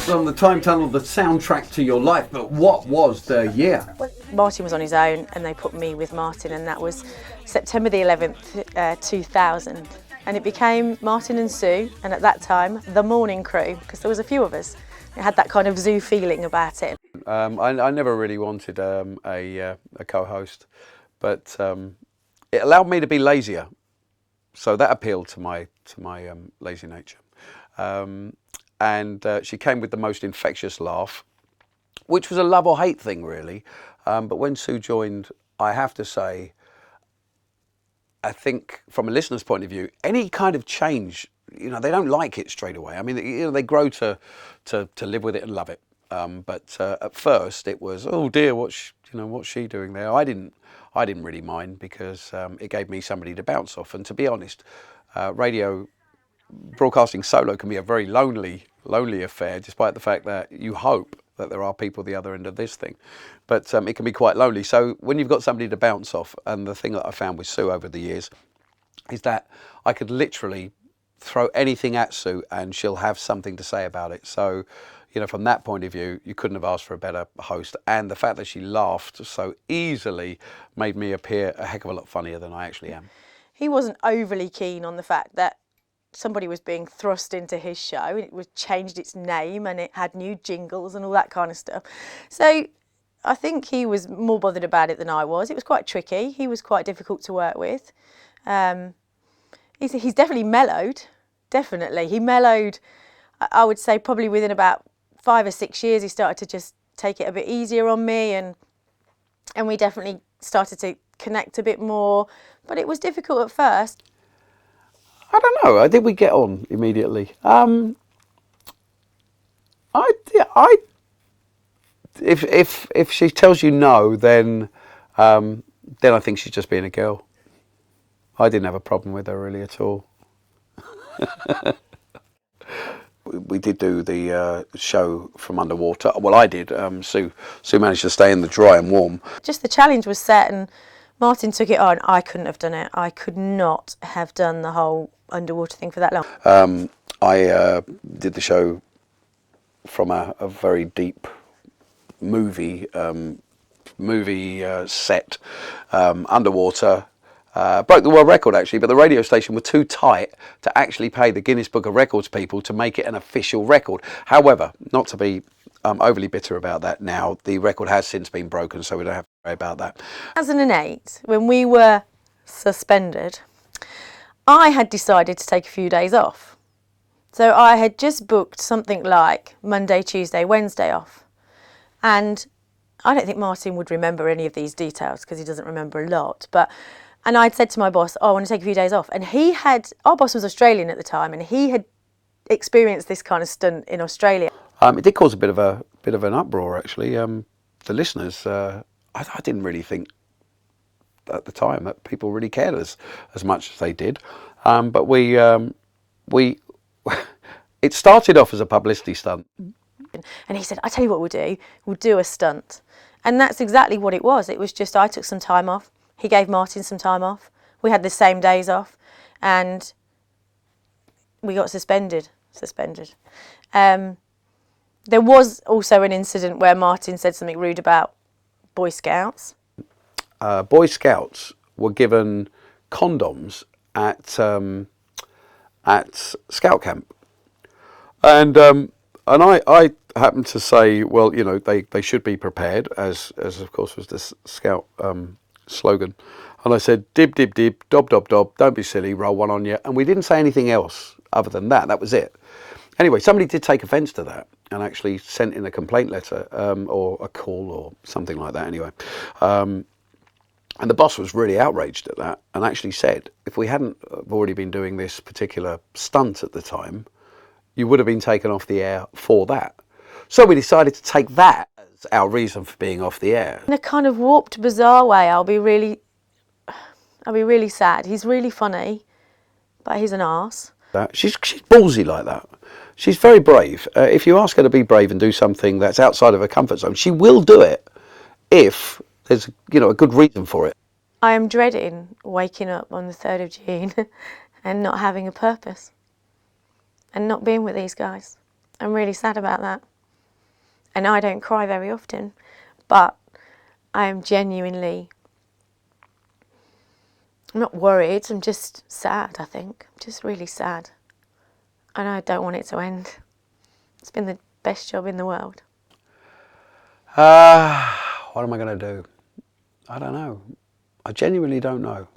It's on the time tunnel, the soundtrack to your life, but what was the year? Martin was on his own and they put me with Martin, and that was September the 11th, 2000. And it became Martin and Sue, and at that time, the morning crew, because there was a few of us. It had that kind of zoo feeling about it. I never really wanted a co-host, but it allowed me to be lazier, so that appealed to my lazy nature. And she came with the most infectious laugh, which was a love or hate thing, really. But when Sue joined, I have to say, I think from a listener's point of view, any kind of change, you know, they don't like it straight away. I mean, you know, they grow to live with it and love it. But at first, it was, oh dear, what's she doing there? I didn't really mind, because it gave me somebody to bounce off. And to be honest, radio broadcasting solo can be a very lonely affair, despite the fact that you hope that there are people at the other end of this thing. But it can be quite lonely. So when you've got somebody to bounce off, and the thing that I found with Sue over the years is that I could literally throw anything at Sue and she'll have something to say about it. So, you know, from that point of view, you couldn't have asked for a better host. And the fact that she laughed so easily made me appear a heck of a lot funnier than I actually am. He wasn't overly keen on the fact that somebody was being thrust into his show. It was changed its name and it had new jingles and all that kind of stuff. So I think he was more bothered about it than I was. It was quite tricky. He was quite difficult to work with. He's definitely mellowed. Definitely. He mellowed, I would say, probably within about 5 or 6 years. He started to just take it a bit easier on me, and we definitely started to connect a bit more. But it was difficult at first. I don't know. I think we get on immediately. If she tells you no, then I think she's just being a girl. I didn't have a problem with her really at all. We did do the show from underwater. Well, I did. Sue managed to stay in the dry and warm. Just the challenge was set, and Martin took it on. I couldn't have done it. I could not have done the whole underwater thing for that long. I did the show from a very deep movie set underwater. Broke the world record, actually, but the radio station were too tight to actually pay the Guinness Book of Records people to make it an official record. However, not to be overly bitter about that now, the record has since been broken, so we don't have to worry about that. 2008, when we were suspended, I had decided to take a few days off. So I had just booked something like Monday, Tuesday, Wednesday off. And I don't think Martin would remember any of these details because he doesn't remember a lot. And I'd said to my boss, oh, I want to take a few days off. And our boss was Australian at the time, and he had experienced this kind of stunt in Australia. It did cause a bit of an uproar, actually. The listeners, I didn't really think at the time that people really cared as much as they did. But it started off as a publicity stunt. And he said, I tell you what we'll do a stunt. And that's exactly what it was. It was just, I took some time off. He gave Martin some time off. We had the same days off, and we got suspended. There was also an incident where Martin said something rude about Boy Scouts. Boy Scouts were given condoms at scout camp, and I happened to say, well, you know, they should be prepared, as of course was the scout slogan. And I said, dib, dib, dib, dob, dob, dob, don't be silly, roll one on you. And we didn't say anything else other than that. That was it. Anyway, somebody did take offence to that and actually sent in a complaint letter or a call or something like that anyway. And the boss was really outraged at that and actually said, if we hadn't already been doing this particular stunt at the time, you would have been taken off the air for that. So we decided to take that as our reason for being off the air. In a kind of warped, bizarre way, I'll be really sad. He's really funny, but he's an arse. She's ballsy like that. She's very brave. If you ask her to be brave and do something that's outside of her comfort zone, she will do it if there's, you know, a good reason for it. I am dreading waking up on the 3rd of June and not having a purpose and not being with these guys. I'm really sad about that. And I don't cry very often, but I am genuinely, I'm not worried, I'm just sad, I think. Just really sad. And I don't want it to end. It's been the best job in the world. What am I going to do? I don't know. I genuinely don't know.